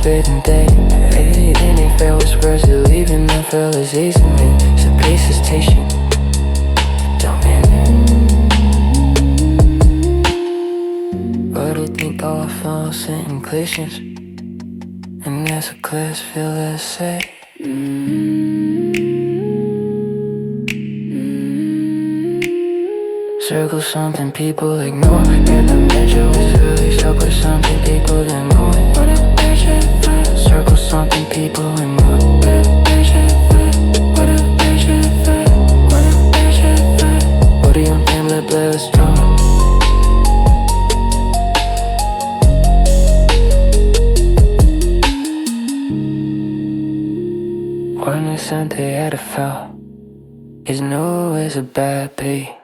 spitting day. Anything they felt was words of leaving them fellas easily. So peace is teaching. Don't but I think all I found sitting cliches. And as a class feel let's say circle something people ignore. Yeah, the measure was really stuck with something people didn't know. Circle something people ignore. Body on damn, let blood strong. One Sunday at a foul is no, it's a bad pay.